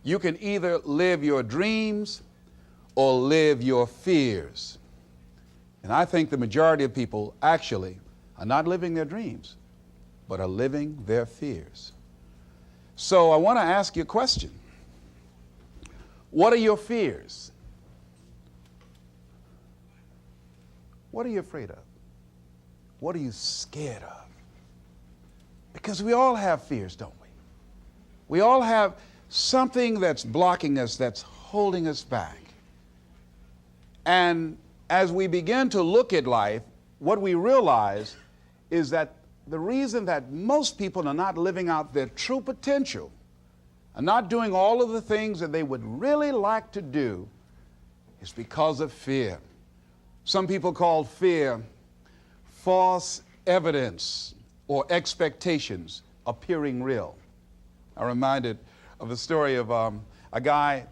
You can either live your dreams or live your fears. And I think the majority of people actually are not living their dreams, but are living their fears. So I want to ask you a question. What are your fears? What are you afraid of? What are you scared of? Because we all have fears, don't we? We all have something that's blocking us, that's holding us back. And as we begin to look at life, what we realize is that the reason that most people are not living out their true potential, are not doing all of the things that they would really like to do, is because of fear. Some people call fear false evidence or expectations appearing real. I'm reminded of the story of a guy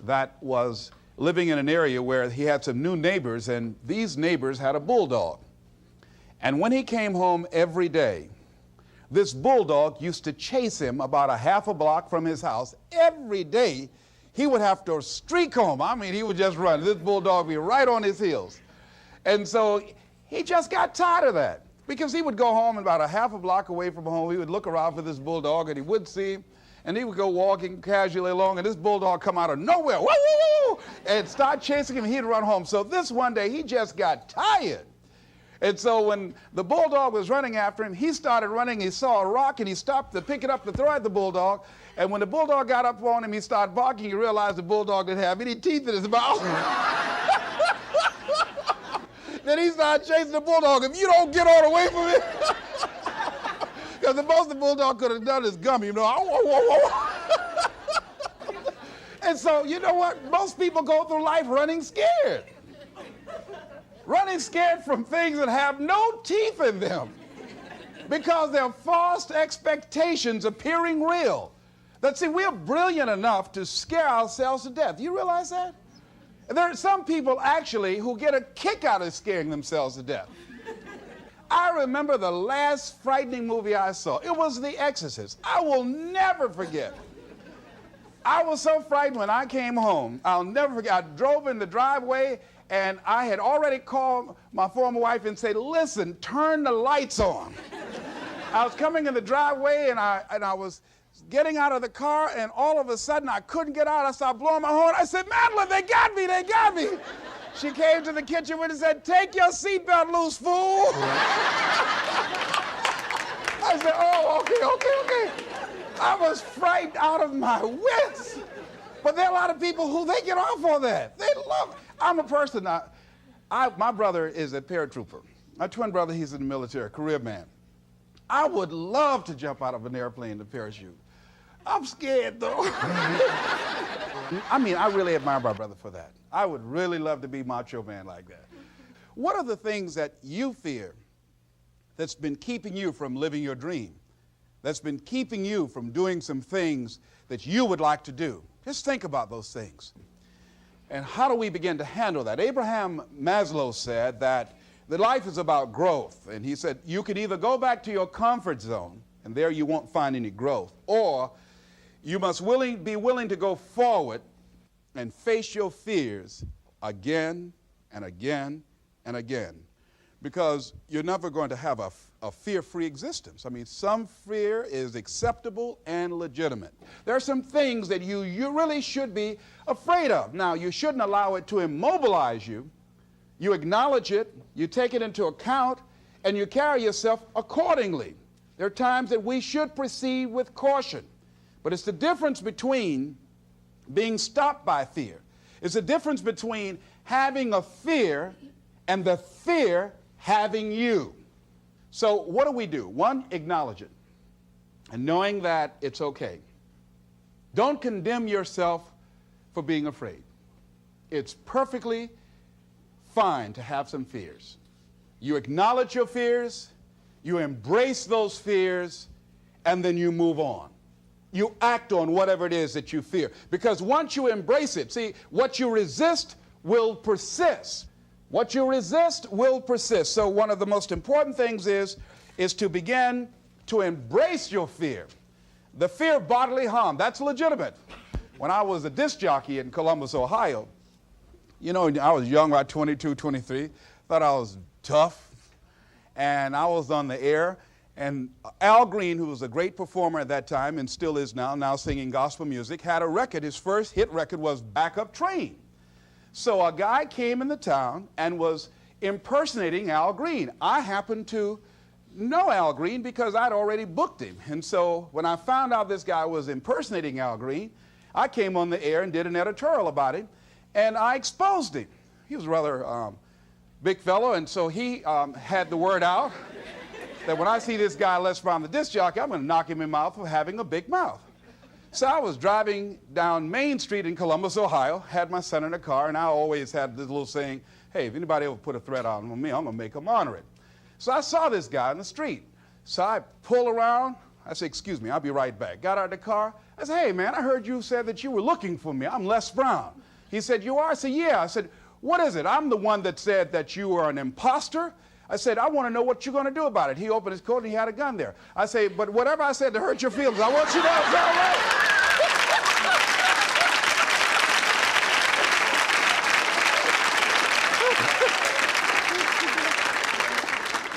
that was living in an area where he had some new neighbors, and these neighbors had a bulldog. And when he came home every day, this bulldog used to chase him about a half a block from his house. Every day, he would have to streak home. I mean, he would just run. This bulldog would be right on his heels. And so he just got tired of that, because he would go home and about a half a block away from home, he would look around for this bulldog, and he would see him, and he would go walking casually along, and this bulldog come out of nowhere, woo, woo, woo, and start chasing him, and he'd run home. So this one day, he just got tired. And so when the bulldog was running after him, he started running. He saw a rock, and he stopped to pick it up to throw at the bulldog. And when the bulldog got up on him, he started barking. He realized the bulldog didn't have any teeth in his mouth. Then he started chasing the bulldog. If you don't get on away from it, because the most the bulldog could have done is gummy, you know. And so, you know what? Most people go through life running scared. Running scared from things that have no teeth in them, because they're false expectations appearing real. That, see, we're brilliant enough to scare ourselves to death. Do you realize that? There are some people actually who get a kick out of scaring themselves to death. I remember the last frightening movie I saw. It was The Exorcist. I will never forget. I was so frightened when I came home. I'll never forget. I drove in the driveway, and I had already called my former wife and said, listen, turn the lights on. I was coming in the driveway, and I was getting out of the car, and all of a sudden I couldn't get out. I started blowing my horn. I said, Madeline, they got me, they got me. She came to the kitchen and said, take your seatbelt loose, fool. I said, oh, okay. I was frightened out of my wits. But there are a lot of people who they get off on that. They love it. I'm a person, my brother is a paratrooper. My twin brother, he's in the military, career man. I would love to jump out of an airplane to parachute. I'm scared, though. I mean, I really admire my brother for that. I would really love to be macho man like that. What are the things that you fear that's been keeping you from living your dream, that's been keeping you from doing some things that you would like to do? Just think about those things. And how do we begin to handle that? Abraham Maslow said that life is about growth. And he said, you can either go back to your comfort zone, and there you won't find any growth, or you must be willing to go forward and face your fears again and again and again, because you're never going to have a fear-free existence. I mean, some fear is acceptable and legitimate. There are some things that you really should be afraid of. Now, you shouldn't allow it to immobilize you. You acknowledge it, you take it into account, and you carry yourself accordingly. There are times that we should proceed with caution. But it's the difference between being stopped by fear. It's the difference between having a fear and the fear having you. So what do? One, acknowledge it, and knowing that it's okay. Don't condemn yourself for being afraid. It's perfectly fine to have some fears. You acknowledge your fears, you embrace those fears, and then you move on. You act on whatever it is that you fear. Because once you embrace it, see, what you resist will persist. What you resist will persist. So one of the most important things is to begin to embrace your fear. The fear of bodily harm, that's legitimate. When I was a disc jockey in Columbus, Ohio, you know, I was young, about 22, 23, thought I was tough, and I was on the air, and Al Green, who was a great performer at that time and still is now singing gospel music, had a record. His first hit record was Backup Train. So a guy came in the town and was impersonating Al Green. I happened to know Al Green because I'd already booked him. And so when I found out this guy was impersonating Al Green, I came on the air and did an editorial about him, and I exposed him. He was a rather big fellow, and so he had the word out that when I see this guy Les Brown, the disc jockey, I'm going to knock him in the mouth for having a big mouth. So I was driving down Main Street in Columbus, Ohio, had my son in the car, and I always had this little saying, hey, if anybody ever put a threat on me, I'm going to make them honor it. So I saw this guy in the street. So I pull around. I said, excuse me, I'll be right back. Got out of the car. I said, hey, man, I heard you said that you were looking for me. I'm Les Brown. He said, you are? I said, yeah. I said, what is it? I'm the one that said that you are an imposter. I said, I want to know what you're going to do about it. He opened his coat and he had a gun there. I say, but whatever I said to hurt your feelings, I want you to know it's all right.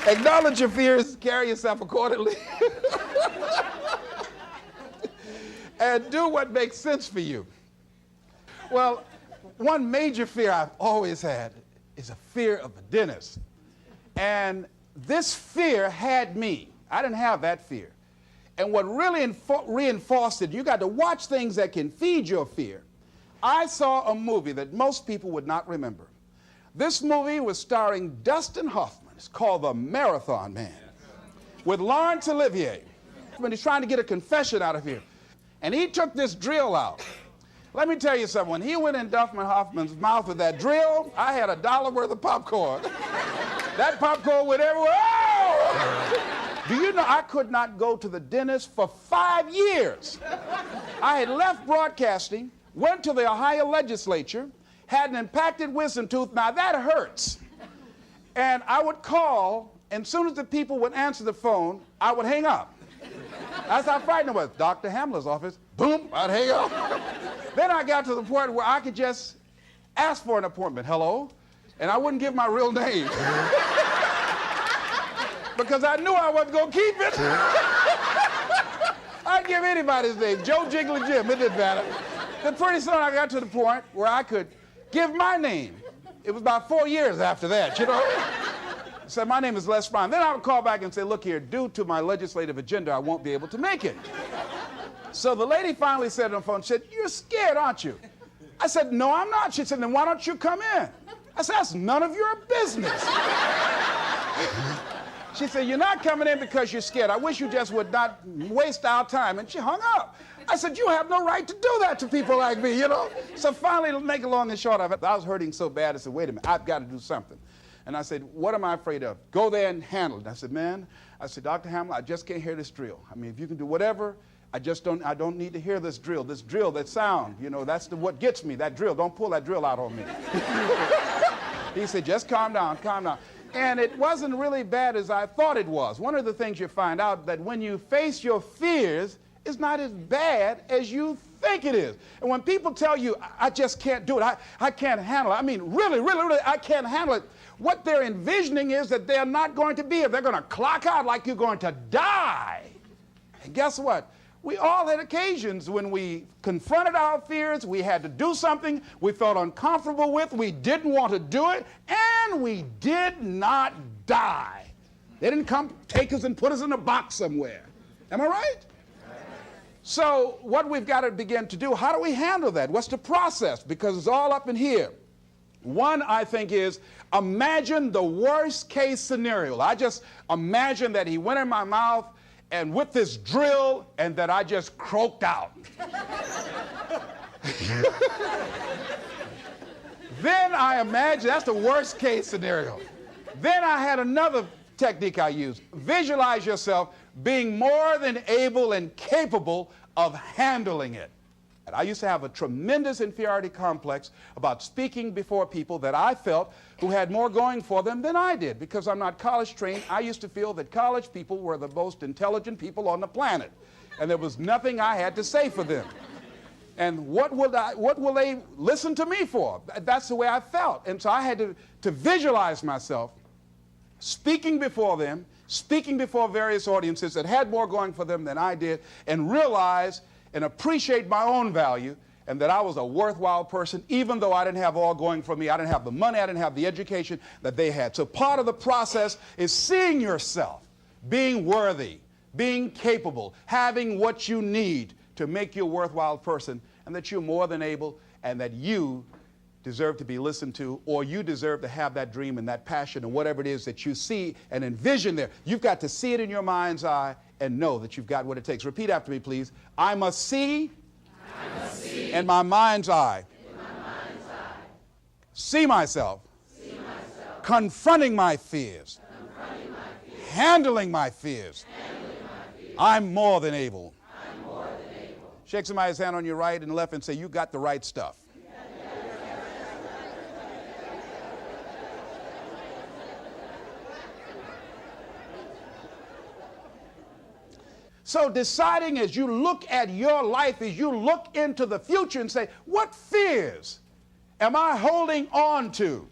Acknowledge your fears, carry yourself accordingly, and do what makes sense for you. Well, one major fear I've always had is a fear of the dentist. And this fear had me. I didn't have that fear. And what really reinforced it, you got to watch things that can feed your fear. I saw a movie that most people would not remember. This movie was starring Dustin Hoffman. It's called The Marathon Man, with Laurence Olivier. When he's trying to get a confession out of here. And he took this drill out. Let me tell you something. When he went in Dustin Hoffman's mouth with that drill, I had $1 worth of popcorn. That popcorn went everywhere. Oh! Do you know I could not go to the dentist for 5 years? I had left broadcasting, went to the Ohio legislature, had an impacted wisdom tooth. Now that hurts. And I would call, and as soon as the people would answer the phone, I would hang up. That's how frightened I was. Dr. Hamler's office, boom, I'd hang up. Then I got to the point where I could just ask for an appointment. Hello? And I wouldn't give my real name. Because I knew I wasn't going to keep it. I'd give anybody's name, Joe Jiggly Jim, it didn't matter. Then pretty soon I got to the point where I could give my name. It was about 4 years after that, you know. I said, my name is Les Brown. Then I would call back and say, look here, due to my legislative agenda, I won't be able to make it. So the lady finally said on the phone, she said, you're scared, aren't you? I said, no, I'm not. She said, then why don't you come in? I said, that's none of your business. She said, you're not coming in because you're scared. I wish you just would not waste our time. And she hung up. I said, you have no right to do that to people like me, you know? So finally, to make it long and short of it, I was hurting so bad, I said, wait a minute, I've got to do something. And I said, what am I afraid of? Go there and handle it. I said, man, Dr. Hamler, I just can't hear this drill. I mean, if you can do whatever, I don't need to hear this drill, that sound, you know, that's what gets me, that drill. Don't pull that drill out on me. He said, just calm down, calm down. And it wasn't really bad as I thought it was. One of the things you find out that when you face your fears, it's not as bad as you think it is. And when people tell you, I just can't do it, I can't handle it, I mean, really, I can't handle it, what they're envisioning is that they're not going to be here. They're going to clock out like you're going to die. And guess what? We all had occasions when we confronted our fears, we had to do something we felt uncomfortable with, we didn't want to do it, and we did not die. They didn't come take us and put us in a box somewhere. Am I right? So what we've got to begin to do, how do we handle that? What's the process? Because it's all up in here. One, I think, is imagine the worst case scenario. I just imagine that he went in my mouth and with this drill and that I just croaked out. Then I imagine, that's the worst case scenario. Then I had another technique I used. Visualize yourself being more than able and capable of handling it. And I used to have a tremendous inferiority complex about speaking before people that I felt who had more going for them than I did. Because I'm not college trained, I used to feel that college people were the most intelligent people on the planet. And there was nothing I had to say for them. And what will they listen to me for? That's the way I felt. And so I had to visualize myself speaking before them, speaking before various audiences that had more going for them than I did, and realize and appreciate my own value and that I was a worthwhile person, even though I didn't have all going for me. I didn't have the money, I didn't have the education that they had. So part of the process is seeing yourself, being worthy, being capable, having what you need to make you a worthwhile person, and that you're more than able, and that you deserve to be listened to, or you deserve to have that dream and that passion and whatever it is that you see and envision there. You've got to see it in your mind's eye and know that you've got what it takes. Repeat after me, please. I must see in my mind's eye. See myself. Confronting my fears. Handling my fears. I'm more than able. Shake somebody's hand on your right and left and say, you got the right stuff. So deciding as you look at your life, as you look into the future and say, what fears am I holding on to?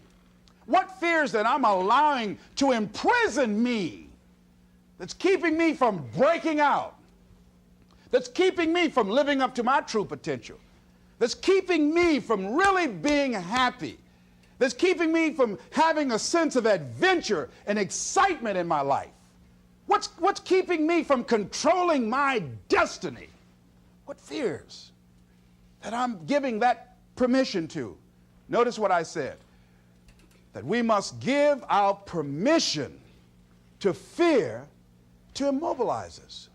What fears that I'm allowing to imprison me, that's keeping me from breaking out, that's keeping me from living up to my true potential, that's keeping me from really being happy, that's keeping me from having a sense of adventure and excitement in my life? What's keeping me from controlling my destiny? What fears that I'm giving that permission to? Notice what I said, that we must give our permission to fear to immobilize us.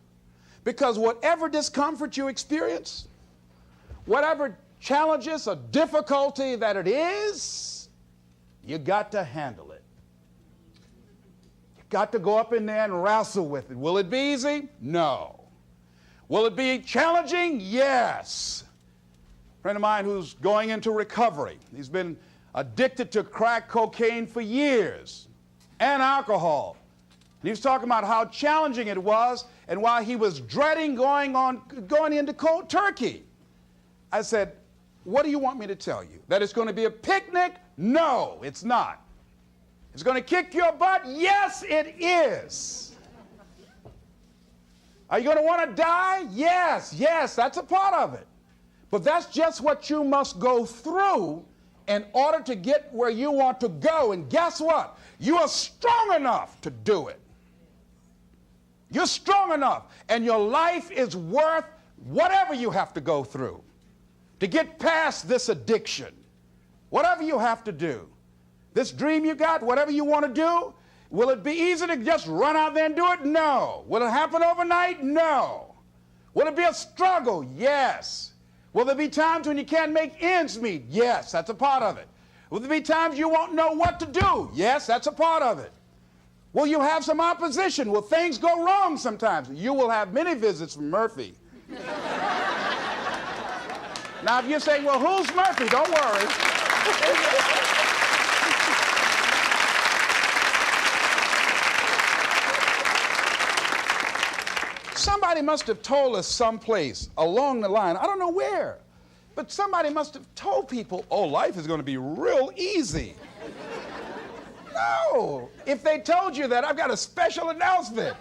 Because whatever discomfort you experience, whatever challenges or difficulty that it is, you got to handle it. Got to go up in there and wrestle with it. Will it be easy? No. Will it be challenging? Yes. A friend of mine who's going into recovery. He's been addicted to crack cocaine for years and alcohol. And he was talking about how challenging it was and why he was dreading going into cold turkey. I said, what do you want me to tell you? That it's going to be a picnic? No, it's not. It's going to kick your butt? Yes, it is. Are you going to want to die? Yes, that's a part of it. But that's just what you must go through in order to get where you want to go. And guess what? You are strong enough to do it. You're strong enough, and your life is worth whatever you have to go through to get past this addiction. Whatever you have to do. This dream you got, whatever you want to do, will it be easy to just run out there and do it? No. Will it happen overnight? No. Will it be a struggle? Yes. Will there be times when you can't make ends meet? Yes, that's a part of it. Will there be times you won't know what to do? Yes, that's a part of it. Will you have some opposition? Will things go wrong sometimes? You will have many visits from Murphy. Now, if you're saying, well, who's Murphy? Don't worry. Somebody must have told us someplace along the line, I don't know where, but somebody must have told people, oh, life is going to be real easy. No. If they told you that, I've got a special announcement.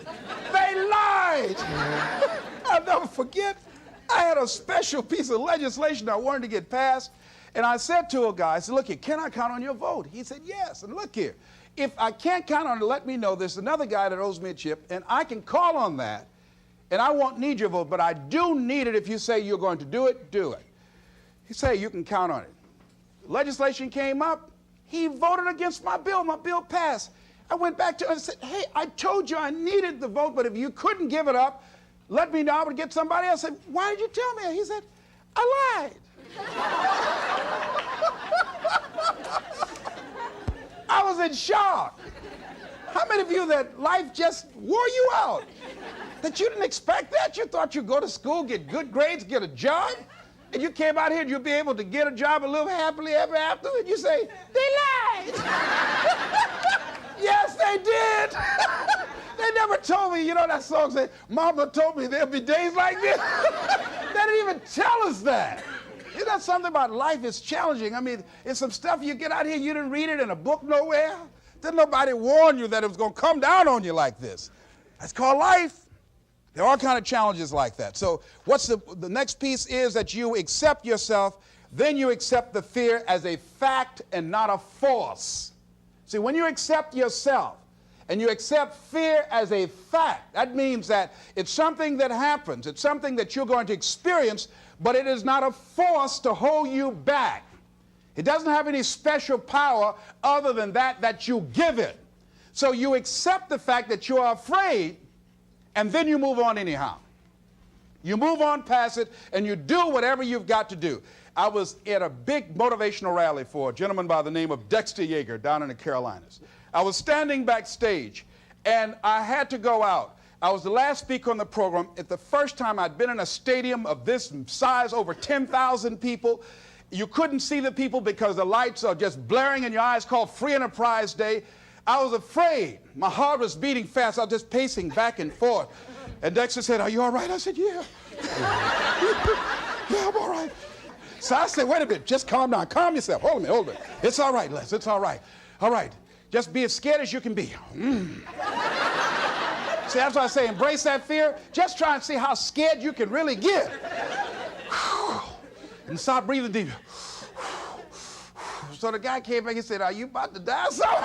They lied. I'll never forget, I had a special piece of legislation I wanted to get passed, and I said to a guy, I said, look here, can I count on your vote? He said, yes. And look here, if I can't count on it, let me know. There's another guy that owes me a chip, and I can call on that. And I won't need your vote, but I do need it. If you say you're going to do it, do it. He said, you can count on it. Legislation came up. He voted against my bill. My bill passed. I went back to him and said, hey, I told you I needed the vote, but if you couldn't give it up, let me know. I would get somebody else. I said, why did you tell me? He said, I lied. I was in shock. How many of you that life just wore you out? That you didn't expect that? You thought you'd go to school, get good grades, get a job, and you came out here and you'll be able to get a job and live happily ever after, and you say, they lied. Yes, they did. They never told me, you know that song said, Mama told me there'll be days like this. They didn't even tell us that. that something about life is challenging? I mean, it's some stuff you get out here, you didn't read it in a book nowhere. Didn't nobody warn you that it was going to come down on you like this? That's called life. There are all kind of challenges like that. So what's the next piece is that you accept yourself, then you accept the fear as a fact and not a force. See, when you accept yourself and you accept fear as a fact, that means that it's something that happens. It's something that you're going to experience, but it is not a force to hold you back. It doesn't have any special power other than that you give it. So you accept the fact that you are afraid, and then you move on anyhow. You move on past it, and you do whatever you've got to do. I was at a big motivational rally for a gentleman by the name of Dexter Yeager down in the Carolinas. I was standing backstage, and I had to go out. I was the last speaker on the program. It's the first time I'd been in a stadium of this size, over 10,000 people. You couldn't see the people because the lights are just blaring in your eyes, called Free Enterprise Day. I was afraid. My heart was beating fast. I was just pacing back and forth. And Dexter said, "Are you all right?" I said, "Yeah." "Yeah, I'm all right." So I said, "Wait a minute, just calm down. Calm yourself. Hold a minute, hold a minute. It's all right, Les. It's all right. All right. Just be as scared as you can be." See, that's why I say embrace that fear. Just try and see how scared you can really get. And start breathing deep. So the guy came back, he said, "Are you about to die or something?"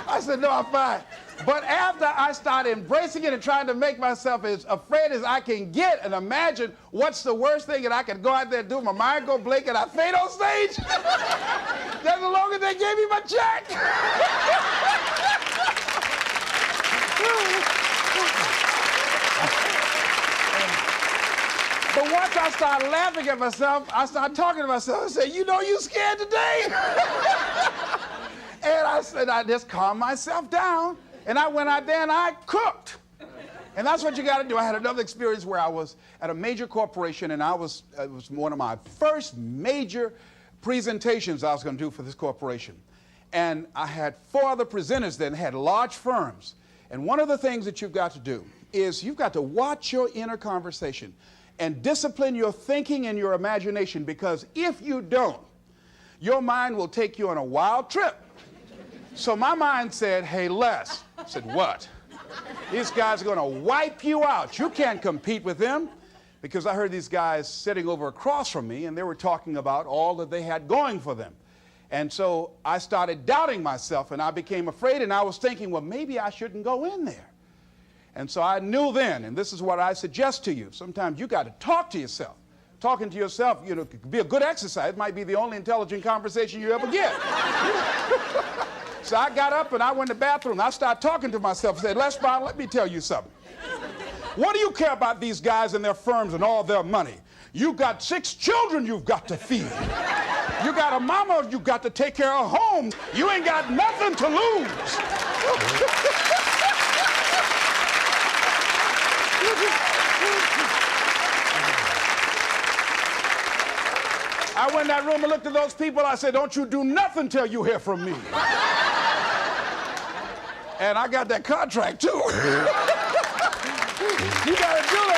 I said, "No, I'm fine." But after I started embracing it and trying to make myself as afraid as I can get and imagine what's the worst thing that I could go out there and do, my mind go blank and I faint on stage, that's the longer they gave me my check. But once I started laughing at myself, I started talking to myself and said, "You know you scared today?" And I said, I just calmed myself down. And I went out there and I cooked. And that's what you got to do. I had another experience where I was at a major corporation, and it was one of my first major presentations I was going to do for this corporation. And I had 4 other presenters that had large firms. And one of the things that you've got to do is you've got to watch your inner conversation and discipline your thinking and your imagination, because if you don't, your mind will take you on a wild trip. So my mind said, "Hey, Les." I said, "What?" "These guys are going to wipe you out. You can't compete with them." Because I heard these guys sitting over across from me, and they were talking about all that they had going for them. And so I started doubting myself, and I became afraid, and I was thinking, well, maybe I shouldn't go in there. And so I knew then, and this is what I suggest to you, sometimes you got to talk to yourself. Talking to yourself, you know, could be a good exercise. It might be the only intelligent conversation you ever get. So I got up and I went to the bathroom. And I started talking to myself and said, "Les Brown, let me tell you something. What do you care about these guys and their firms and all their money? You got 6 children you've got to feed. You got a mama you've got to take care of home. You ain't got nothing to lose." I went in that room and looked at those people. I said, "Don't you do nothing till you hear from me." And I got that contract too. You gotta do it.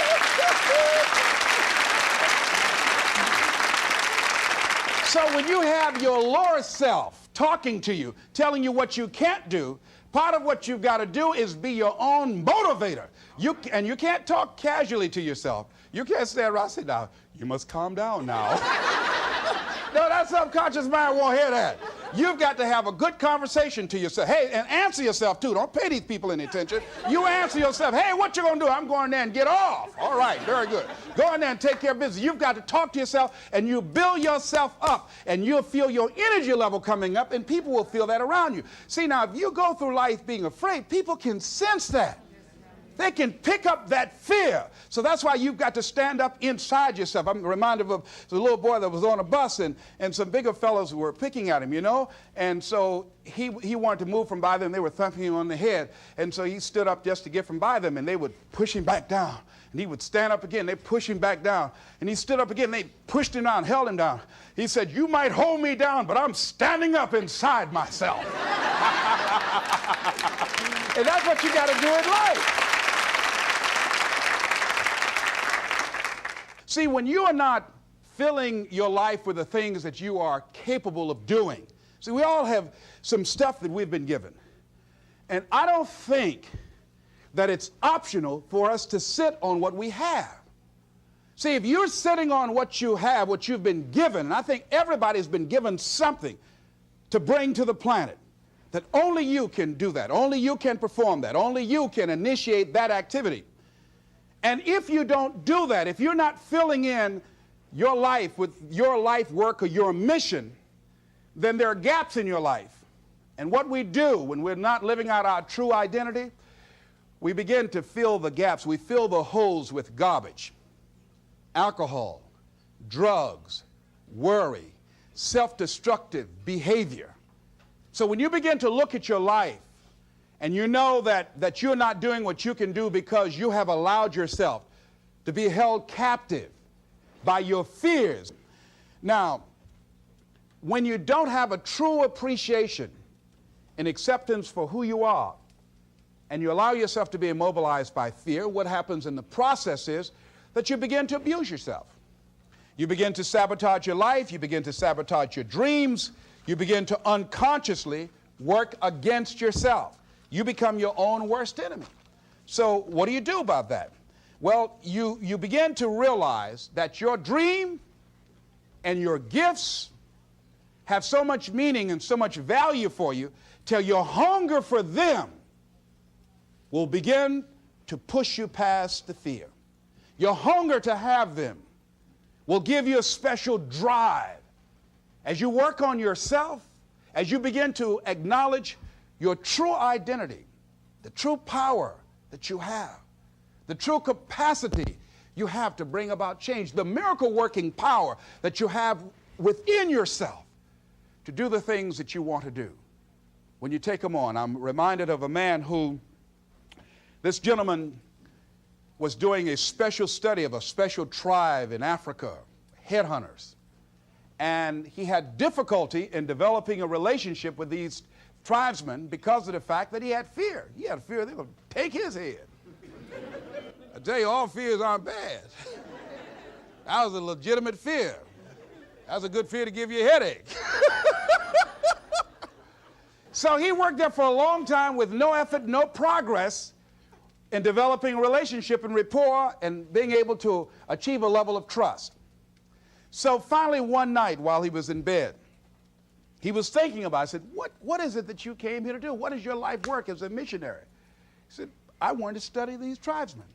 So when you have your lower self talking to you, telling you what you can't do, part of what you've got to do is be your own motivator. And you can't talk casually to yourself. You can't stand around and say, "Now, you must calm down now." No, that subconscious mind won't hear that. You've got to have a good conversation to yourself. Hey, and answer yourself too. Don't pay these people any attention. You answer yourself. "Hey, what you gonna do?" "I'm going there and get off." "All right, very good. Go in there and take care of business." You've got to talk to yourself, and you build yourself up, and you'll feel your energy level coming up, and people will feel that around you. See, now, if you go through life being afraid, people can sense that. They can pick up that fear. So that's why you've got to stand up inside yourself. I'm reminded of the little boy that was on a bus, and some bigger fellows were picking at him, you know. And so he wanted to move from by them. They were thumping him on the head. And so he stood up just to get from by them, and they would push him back down. And he would stand up again. They push him back down. And he stood up again. They pushed him down, held him down. He said, "You might hold me down, but I'm standing up inside myself." And that's what you got to do in life. See, when you are not filling your life with the things that you are capable of doing. See, we all have some stuff that we've been given. And I don't think that it's optional for us to sit on what we have. See, if you're sitting on what you have, what you've been given, and I think everybody's been given something to bring to the planet, that only you can do that, only you can perform that, only you can initiate that activity. And if you don't do that, if you're not filling in your life with your life work or your mission, then there are gaps in your life. And what we do when we're not living out our true identity, we begin to fill the gaps. We fill the holes with garbage, alcohol, drugs, worry, self-destructive behavior. So when you begin to look at your life and you know that you're not doing what you can do because you have allowed yourself to be held captive by your fears. Now, when you don't have a true appreciation and acceptance for who you are, and you allow yourself to be immobilized by fear, what happens in the process is that you begin to abuse yourself. You begin to sabotage your life, you begin to sabotage your dreams, you begin to unconsciously work against yourself. You become your own worst enemy. So what do you do about that? Well, you begin to realize that your dream and your gifts have so much meaning and so much value for you till your hunger for them will begin to push you past the fear. Your hunger to have them will give you a special drive. As you work on yourself, as you begin to acknowledge your true identity, the true power that you have, the true capacity you have to bring about change, the miracle-working power that you have within yourself to do the things that you want to do. When you take them on, I'm reminded of a man who, this gentleman was doing a special study of a special tribe in Africa, headhunters. And he had difficulty in developing a relationship with these tribesmen because of the fact that he had fear. He had fear they were going to take his head. I tell you, all fears aren't bad. That was a legitimate fear. That was a good fear to give you a headache. So he worked there for a long time with no effort, no progress in developing a relationship and rapport and being able to achieve a level of trust. So finally one night while he was in bed, he was thinking about it. I said, what is it that you came here to do? What is your life work as a missionary? He said, I wanted to study these tribesmen.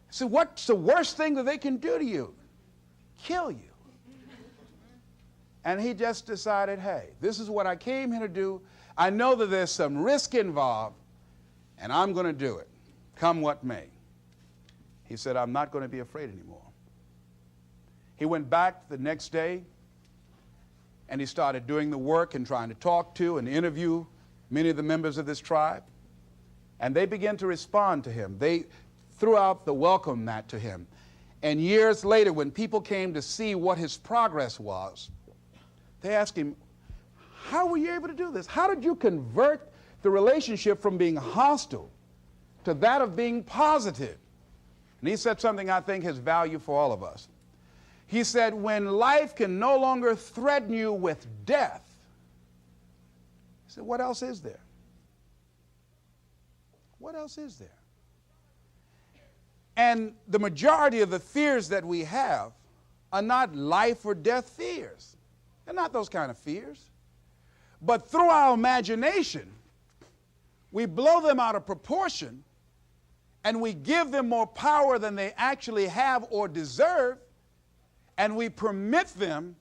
I said, what's the worst thing that they can do to you? Kill you. And he just decided, hey, this is what I came here to do. I know that there's some risk involved, and I'm going to do it, come what may. He said, I'm not going to be afraid anymore. He went back the next day, and he started doing the work and trying to talk to and interview many of the members of this tribe. And they began to respond to him. They threw out the welcome mat to him. And years later, when people came to see what his progress was, they asked him, how were you able to do this? How did you convert the relationship from being hostile to that of being positive? And he said something I think has value for all of us. He said, when life can no longer threaten you with death, he said, what else is there? What else is there? And the majority of the fears that we have are not life or death fears. They're not those kind of fears. But through our imagination, we blow them out of proportion and we give them more power than they actually have or deserve, and we permit them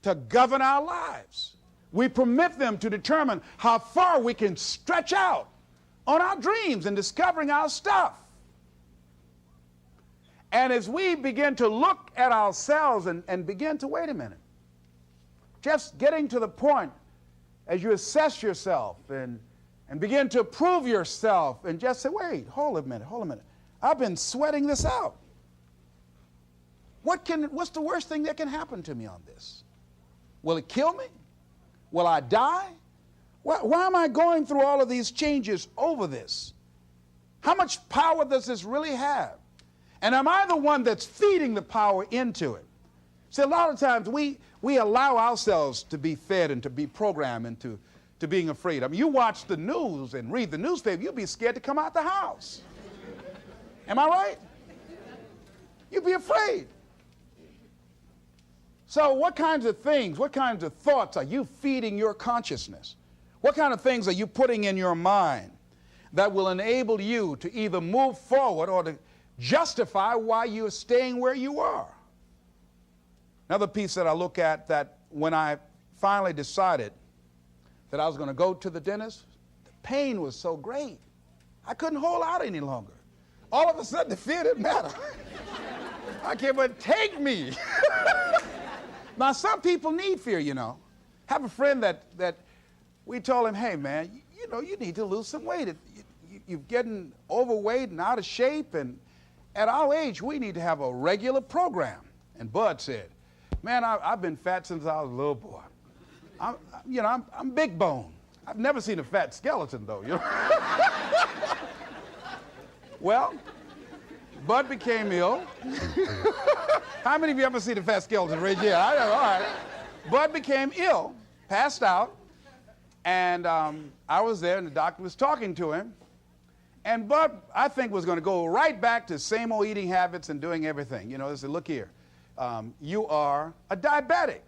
to govern our lives. We permit them to determine how far we can stretch out on our dreams and discovering our stuff. And as we begin to look at ourselves and begin to, wait a minute, just getting to the point as you assess yourself and begin to prove yourself and just say, wait, hold a minute. I've been sweating this out. What's the worst thing that can happen to me on this? Will it kill me? Will I die? Why am I going through all of these changes over this? How much power does this really have? And am I the one that's feeding the power into it? See, a lot of times we allow ourselves to be fed and to be programmed into being afraid. I mean, you watch the news and read the newspaper, you'll be scared to come out the house. Am I right? You'll be afraid. So what kinds of things, what kinds of thoughts are you feeding your consciousness? What kind of things are you putting in your mind that will enable you to either move forward or to justify why you're staying where you are? Another piece that I look at, that when I finally decided that I was going to go to the dentist, the pain was so great. I couldn't hold out any longer. All of a sudden, the fear didn't matter. I can't but take me. Now, some people need fear, you know. I have a friend that we told him, hey, man, you know, you need to lose some weight. You're getting overweight and out of shape, and at our age, we need to have a regular program. And Bud said, man, I've been fat since I was a little boy. I'm big bone. I've never seen a fat skeleton, though, you know. Well, Bud became ill. How many of you ever seen a fat skeleton? Raise your hand. I know, all right. Bud became ill, passed out, and I was there, and the doctor was talking to him. And Bud, I think, was going to go right back to same old eating habits and doing everything. You know, they said, look here, you are a diabetic.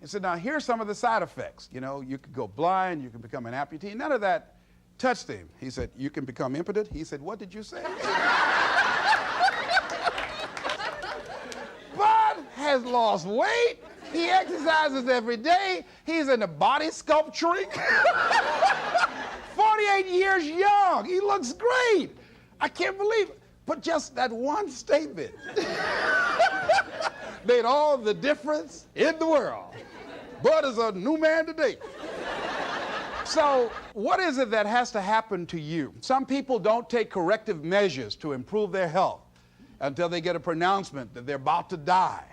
He said, now, here's some of the side effects. You know, you could go blind, you can become an amputee. None of that touched him. He said, you can become impotent. He said, what did you say? Bud has lost weight. He exercises every day. He's into body sculpturing. 48 years young. He looks great. I can't believe it. But just that one statement made all the difference in the world. Bud is a new man today. So what is it that has to happen to you? Some people don't take corrective measures to improve their health until they get a pronouncement that they're about to die.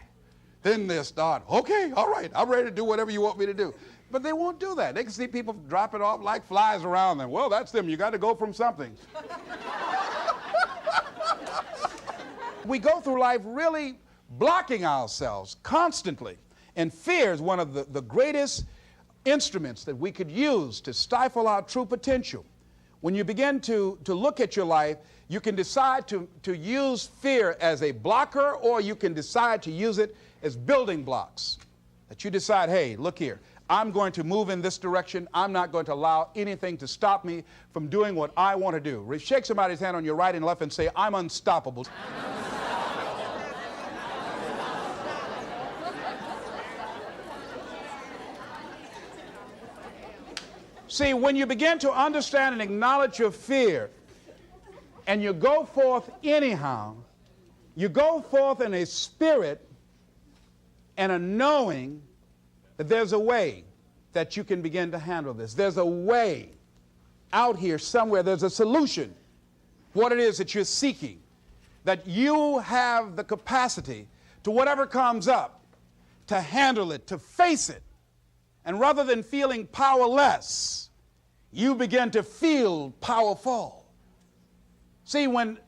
Then they'll start, okay, all right, I'm ready to do whatever you want me to do. But they won't do that. They can see people dropping off like flies around them. Well, that's them. You got to go from something. We go through life really blocking ourselves constantly. And fear is one of the greatest instruments that we could use to stifle our true potential. When you begin to look at your life, you can decide to use fear as a blocker, or you can decide to use it as building blocks. That you decide, hey, look here, I'm going to move in this direction. I'm not going to allow anything to stop me from doing what I want to do. Shake somebody's hand on your right and left and say, I'm unstoppable. See, when you begin to understand and acknowledge your fear, and you go forth anyhow, you go forth in a spirit and a knowing that there's a way that you can begin to handle this. There's a way out here somewhere. There's a solution. What it is that you're seeking. That you have the capacity to whatever comes up, to handle it, to face it. And rather than feeling powerless, you begin to feel powerful. See, when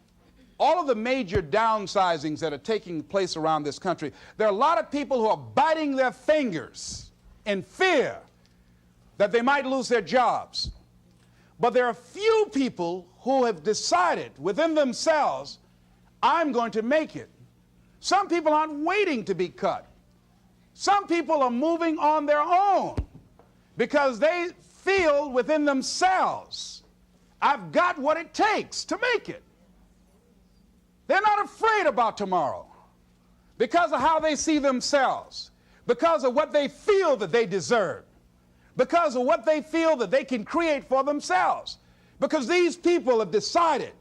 all of the major downsizings that are taking place around this country, there are a lot of people who are biting their fingers in fear that they might lose their jobs. But there are few people who have decided within themselves, I'm going to make it. Some people aren't waiting to be cut. Some people are moving on their own because they feel within themselves, I've got what it takes to make it. They're not afraid about tomorrow because of how they see themselves, because of what they feel that they deserve, because of what they feel that they can create for themselves. Because these people have decided,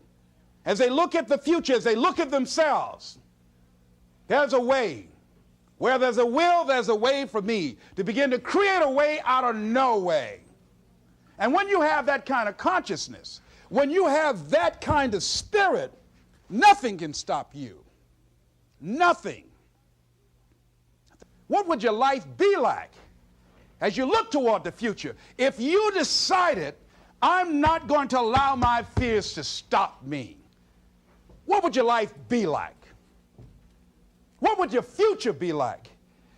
as they look at the future, as they look at themselves, there's a way. Where there's a will, there's a way for me to begin to create a way out of no way. And when you have that kind of consciousness, when you have that kind of spirit, nothing can stop you. Nothing. What would your life be like as you look toward the future if you decided, I'm not going to allow my fears to stop me? What would your life be like? What would your future be like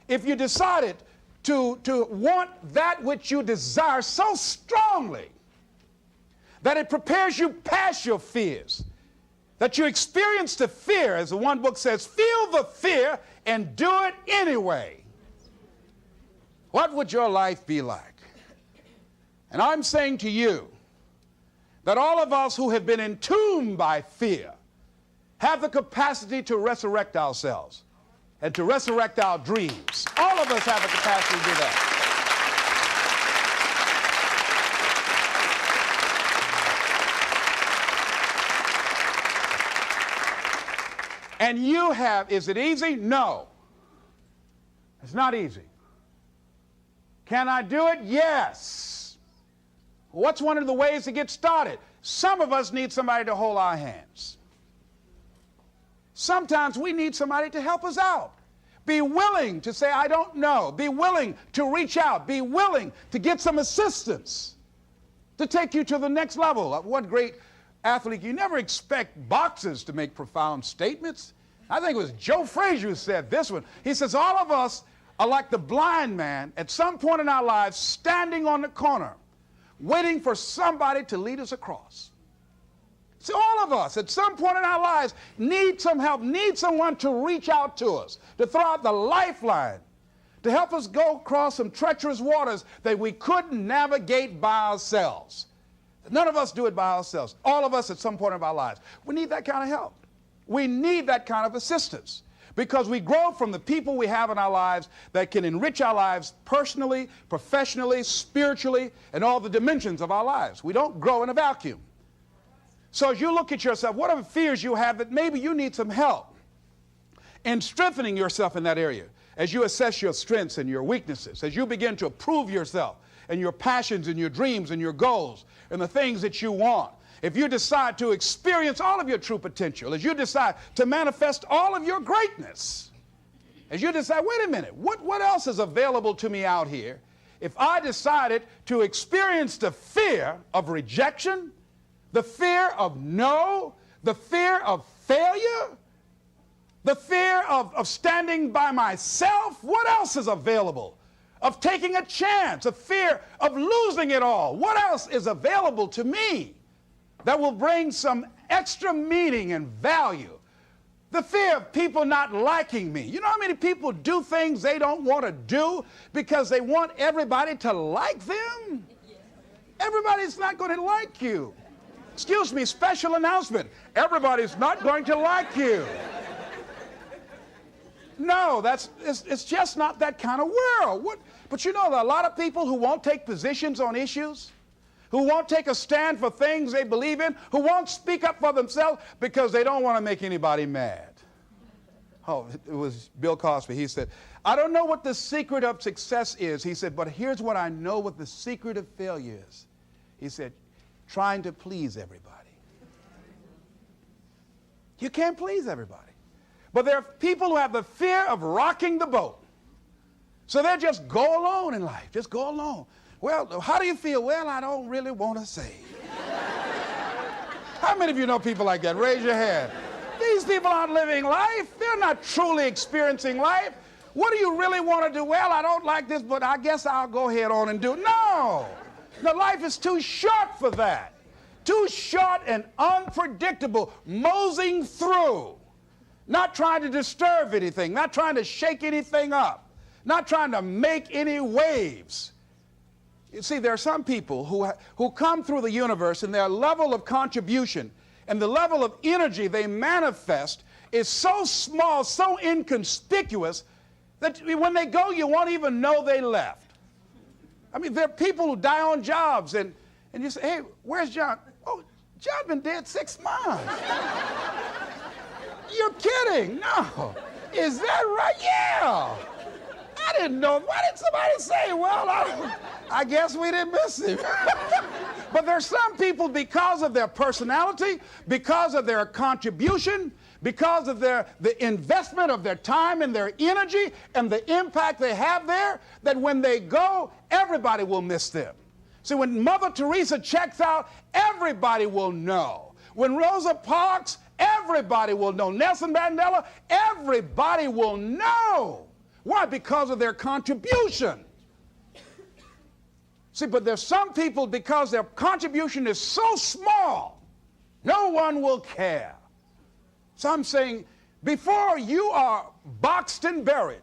if you decided to want that which you desire so strongly that it prepares you past your fears, that you experience the fear, as the one book says, feel the fear and do it anyway? What would your life be like? And I'm saying to you that all of us who have been entombed by fear have the capacity to resurrect ourselves and to resurrect our dreams. All of us have the capacity to do that. And you have, is it easy? No. It's not easy. Can I do it? Yes. What's one of the ways to get started? Some of us need somebody to hold our hands. Sometimes we need somebody to help us out. Be willing to say, I don't know. Be willing to reach out. Be willing to get some assistance to take you to the next level. One great athlete, you never expect boxers to make profound statements. I think it was Joe Frazier who said this one. He says, all of us are like the blind man at some point in our lives standing on the corner waiting for somebody to lead us across. So all of us at some point in our lives need some help, need someone to reach out to us, to throw out the lifeline, to help us go across some treacherous waters that we couldn't navigate by ourselves. None of us do it by ourselves. All of us at some point of our lives. We need that kind of help. We need that kind of assistance because we grow from the people we have in our lives that can enrich our lives personally, professionally, spiritually, and all the dimensions of our lives. We don't grow in a vacuum. So as you look at yourself, what are the fears you have that maybe you need some help in strengthening yourself in that area? As you assess your strengths and your weaknesses, as you begin to approve yourself and your passions and your dreams and your goals and the things that you want, if you decide to experience all of your true potential, as you decide to manifest all of your greatness, as you decide, wait a minute, what else is available to me out here if I decided to experience the fear of rejection, the fear of no, the fear of failure, the fear of standing by myself? What else is available? Of taking a chance, a fear of losing it all. What else is available to me that will bring some extra meaning and value? The fear of people not liking me. You know how many people do things they don't want to do because they want everybody to like them? Everybody's not going to like you. Excuse me, special announcement. Everybody's not going to like you. No, it's just not that kind of world. But you know, there are a lot of people who won't take positions on issues, who won't take a stand for things they believe in, who won't speak up for themselves because they don't want to make anybody mad. Oh, it was Bill Cosby. He said, I don't know what the secret of success is. He said, but here's what I know what the secret of failure is. He said, trying to please everybody. You can't please everybody. But there are people who have the fear of rocking the boat. So they just go alone in life, just go alone. Well, how do you feel? Well, I don't really want to say. How many of you know people like that? Raise your hand. These people aren't living life. They're not truly experiencing life. What do you really want to do? Well, I don't like this, but I guess I'll go ahead on and do it. No. The life is too short for that. Too short and unpredictable, moseying through. Not trying to disturb anything, not trying to shake anything up, not trying to make any waves. You see, there are some people who come through the universe and their level of contribution and the level of energy they manifest is so small, so inconspicuous that when they go, you won't even know they left. I mean, there are people who die on jobs and you say, hey, where's John? Oh, John's been dead 6 months. You're kidding. No. Is that right? Yeah. I didn't know. Why didn't somebody say, well, I guess we didn't miss him. But there's some people, because of their personality, because of their contribution, because of the investment of their time and their energy and the impact they have there, that when they go, everybody will miss them. See, when Mother Teresa checks out, everybody will know. When Rosa Parks, Everybody will know. Nelson Mandela, everybody will know. Why? Because of their contribution. See, but there's some people, because their contribution is so small, no one will care. So I'm saying, before you are boxed and buried,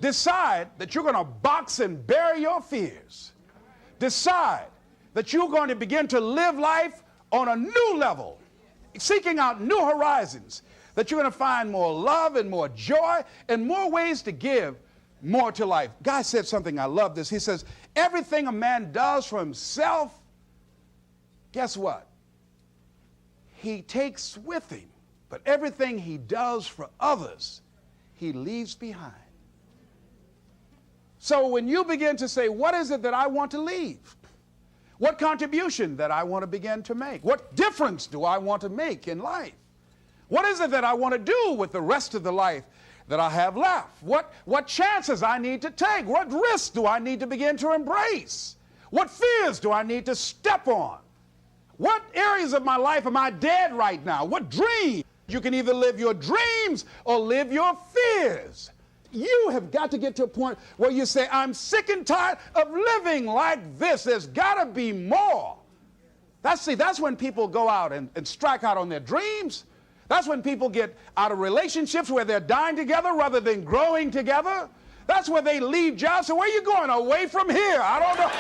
decide that you're going to box and bury your fears. Decide that you're going to begin to live life on a new level, seeking out new horizons, that you're going to find more love and more joy and more ways to give more to life. Guy said something, I love this. He says, everything a man does for himself, guess what? He takes with him. But everything he does for others, he leaves behind. So when you begin to say, what is it that I want to leave? What contribution that I want to begin to make? What difference do I want to make in life? What is it that I want to do with the rest of the life that I have left? What chances I need to take? What risks do I need to begin to embrace? What fears do I need to step on? What areas of my life am I dead right now? What dreams? You can either live your dreams or live your fears. You have got to get to a point where you say, I'm sick and tired of living like this. There's got to be more. That's when people go out and strike out on their dreams. That's when people get out of relationships where they're dying together rather than growing together. That's where they leave jobs. So where are you going? Away from here? I don't know.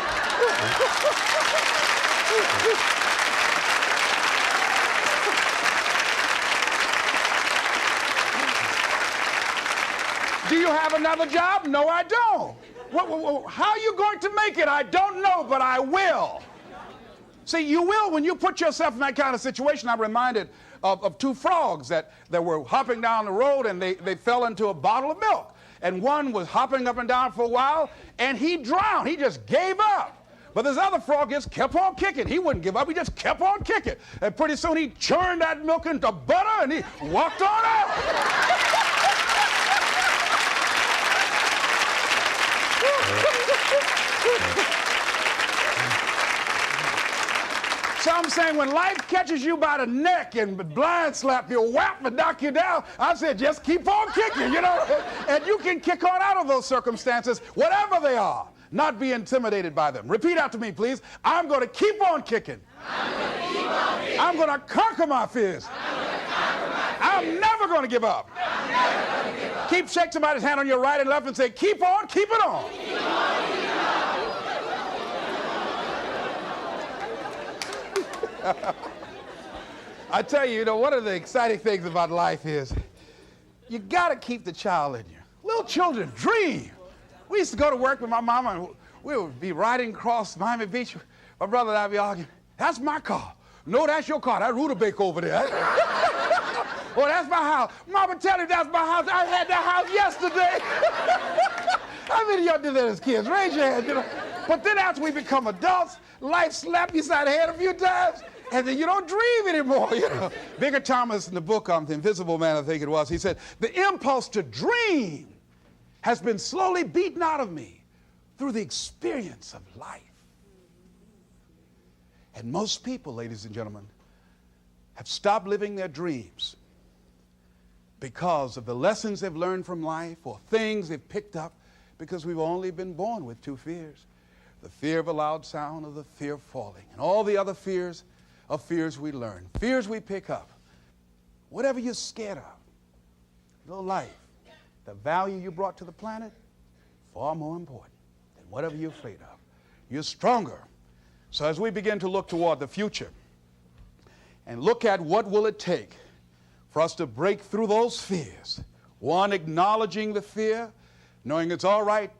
Do you have another job? No, I don't. How are you going to make it? I don't know, but I will. See, you will when you put yourself in that kind of situation. I'm reminded of two frogs that were hopping down the road, and they fell into a bottle of milk. And one was hopping up and down for a while, and he drowned. He just gave up. But this other frog just kept on kicking. He wouldn't give up. He just kept on kicking. And pretty soon he churned that milk into butter, and he walked on out. So I'm saying, when life catches you by the neck and blind slap you, whap and knock you down, I said, just keep on kicking, you know. And you can kick on out of those circumstances, whatever they are, not be intimidated by them. Repeat after me, please. I'm going to keep on kicking. I'm going to conquer my fears. I'm never going to give up. Shake somebody's hand on your right and left and say, keep on, keep it on. Keep on, keep it on. I tell you, one of the exciting things about life is you got to keep the child in you. Little children dream. We used to go to work with my mama, and we would be riding across Miami Beach. My brother and I would be arguing, that's my car. No, that's your car. That Rutabaga over there. Well, that's my house. Mama, tell him that's my house. I had that house yesterday. How many of y'all did that as kids? Raise your hand, But then after we become adults, life slaps you side the head a few times, and then you don't dream anymore, Bigger Thomas, in the book The Invisible Man, I think it was, he said, the impulse to dream has been slowly beaten out of me through the experience of life. And most people, ladies and gentlemen, have stopped living their dreams because of the lessons they've learned from life or things they've picked up, because we've only been born with two fears: the fear of a loud sound or the fear of falling. And all the other fears are fears we learn, fears we pick up. Whatever you're scared of, your life, the value you brought to the planet, far more important than whatever you're afraid of. You're stronger. So as we begin to look toward the future and look at what will it take for us to break through those fears, one, acknowledging the fear, knowing it's all right,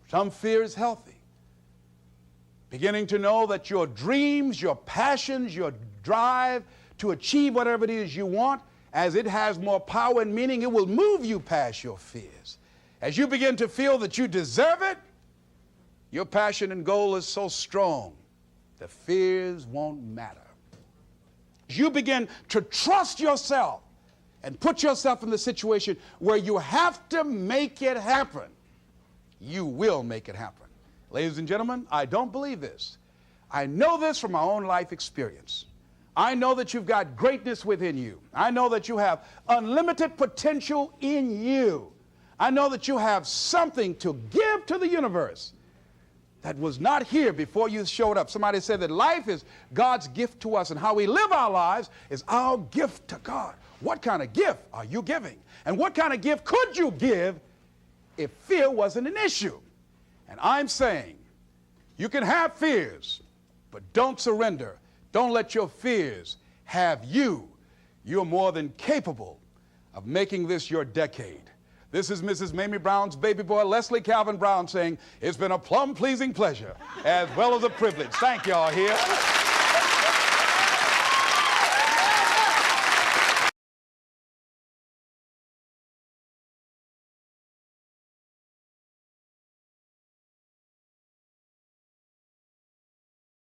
some fear is healthy. Beginning to know that your dreams, your passions, your drive to achieve whatever it is you want, as it has more power and meaning, it will move you past your fears. As you begin to feel that you deserve it, your passion and goal is so strong, the fears won't matter. As you begin to trust yourself and put yourself in the situation where you have to make it happen, you will make it happen. Ladies and gentlemen, I don't believe this. I know this from my own life experience. I know that you've got greatness within you. I know that you have unlimited potential in you. I know that you have something to give to the universe that was not here before you showed up. Somebody said that life is God's gift to us, and how we live our lives is our gift to God. What kind of gift are you giving? And what kind of gift could you give if fear wasn't an issue? And I'm saying you can have fears, but don't surrender. Don't let your fears have you. You're more than capable of making this your decade. This is Mrs. Mamie Brown's baby boy, Leslie Calvin Brown, saying, it's been a plumb pleasing pleasure as well as a privilege. Thank y'all here.